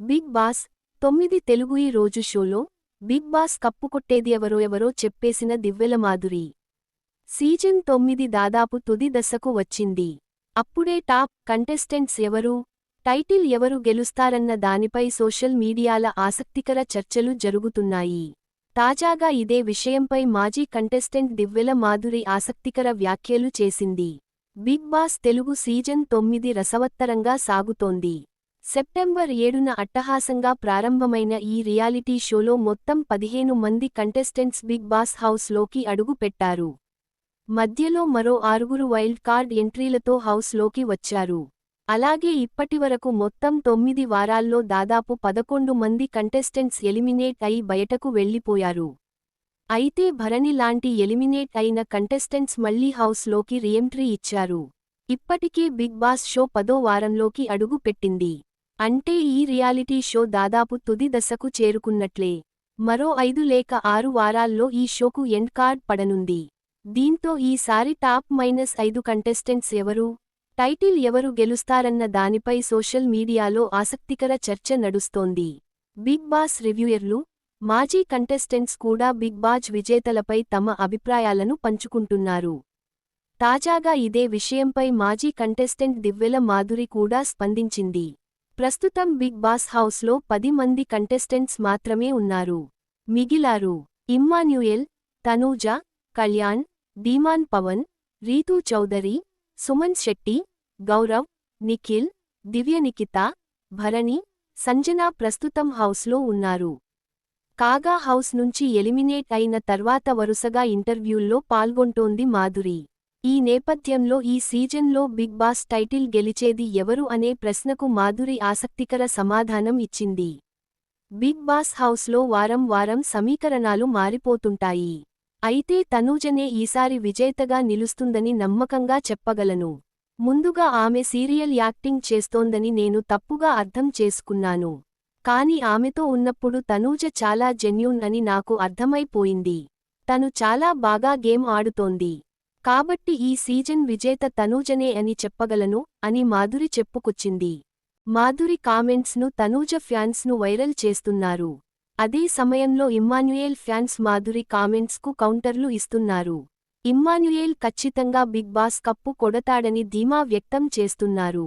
Big boss 9 Telugu ఈ రోజు షోలో బిగ్ బాస్ కప్పు కొట్టేది ఎవరో చెప్పేసిన దివ్వెల మాధురి. సీజన్ 9 దాదాపు తుది దశకు వచ్చింది. అప్పుడే టాప్ కంటెస్టెంట్స్ ఎవరు, టైటిల్ ఎవరు గెలుస్తారన్న దానిపై సోషల్ మీడియాల ఆసక్తికర చర్చలు జరుగుతున్నాయి. తాజాగా ఇదే విషయంపై మాజీ కంటెస్టెంట్ దివ్వెల మాధురి ఆసక్తికర వ్యాఖ్యలు చేసింది. బిగ్ బాస్ తెలుగు సీజన్ 9 రసవత్తరంగా సాగుతోంది. సెప్టెంబర్ 7న అట్టహాసంగా ప్రారంభమైన ఈ రియాలిటీ షోలో మొత్తం 15 మంది కంటెస్టెంట్స్ బిగ్ బాస్ హౌస్లోకి అడుగు పెట్టారు. మధ్యలో మరో 6 వైల్డ్ కార్డ్ ఎంట్రీలతో హౌస్లోకి వచ్చారు. అలాగే ఇప్పటివరకు మొత్తం 9 వారాల్లో దాదాపు 11 మంది కంటెస్టెంట్స్ ఎలిమినేట్ అయి బయటకు వెళ్లిపోయారు. అయితే భరణి లాంటి ఎలిమినేట్ అయిన కంటెస్టెంట్స్ మళ్లీ హౌస్లోకి రీఎంట్రీ ఇచ్చారు. ఇప్పటికే బిగ్ బాస్ షో 10వ వారంలోకి అడుగు పెట్టింది. అంటే ఈ రియాలిటీ షో దాదాపు తుది దశకు చేరుకున్నట్లే. మరో 5 లేక 6 వారాల్లో ఈ షోకు ఎండ్ కార్డ్ పడనుంది. దీంతో ఈసారి టాప్ -5 కంటెస్టెంట్స్ ఎవరు, టైటిల్ ఎవరు గెలుస్తారన్న దానిపై సోషల్ మీడియాలో ఆసక్తికర చర్చ నడుస్తోంది. బిగ్ బాస్ రివ్యూయర్లు, మాజీ కంటెస్టెంట్స్ కూడా బిగ్ బాస్ విజేతలపై తమ అభిప్రాయాలను పంచుకుంటున్నారు. తాజాగా ఇదే విషయంపై మాజీ కంటెస్టెంట్ దివ్వెల మాధురి కూడా స్పందించింది. ప్రస్తుతం బిగ్ బాస్ హౌస్లో 10 మంది కంటెస్టెంట్స్ మాత్రమే ఉన్నారు. మిగిలారు ఇమ్మాన్యుయెల్, తనూజ, కళ్యాణ్, ధీమాన్ పవన్, రీతూ చౌదరి, సుమన్ శెట్టి, గౌరవ్, నిఖిల్, దివ్యనికిత, భరణి, సంజన ప్రస్తుతం హౌస్లో ఉన్నారు. కాగా హౌస్ నుంచి ఎలిమినేట్ అయిన తర్వాత వరుసగా ఇంటర్వ్యూల్లో పాల్గొంటోంది మాధురి. ఈ నేపథ్యంలో ఈ సీజన్లో బిగ్ బాస్ టైటిల్ గెలిచేది ఎవరు అనే ప్రశ్నకు మాధురి ఆసక్తికర సమాధానం ఇచ్చింది. బిగ్ బాస్ హౌస్లో వారం సమీకరణాలు మారిపోతుంటాయి. అయితే తనూజనే ఈసారి విజేతగా నిలుస్తుందని నమ్మకంగా చెప్పగలను. ముందుగా ఆమె సీరియల్ యాక్టింగ్ చేస్తోందని నేను తప్పుగా అర్థం చేసుకున్నాను. కాని ఆమెతో ఉన్నప్పుడు తనూజ చాలా జెన్యూన్ అని నాకు అర్థమైపోయింది. తను చాలా బాగా గేమ్ ఆడుతోంది. కాబట్టి ఈ సీజన్ విజేత తనూజనే అని చెప్పగలను అని మాధురి చెప్పుకొచ్చింది. మాధురి కామెంట్స్ను తనూజ ఫ్యాన్స్ను వైరల్ చేస్తున్నారు. అదే సమయంలో ఇమ్మాన్యుయేల్ ఫ్యాన్స్ మాధురి కామెంట్స్కు కౌంటర్లు ఇస్తున్నారు. ఇమ్మాన్యుయేల్ ఖచ్చితంగా బిగ్ బాస్ కప్పు కొడతాడని ధీమా వ్యక్తం చేస్తున్నారు.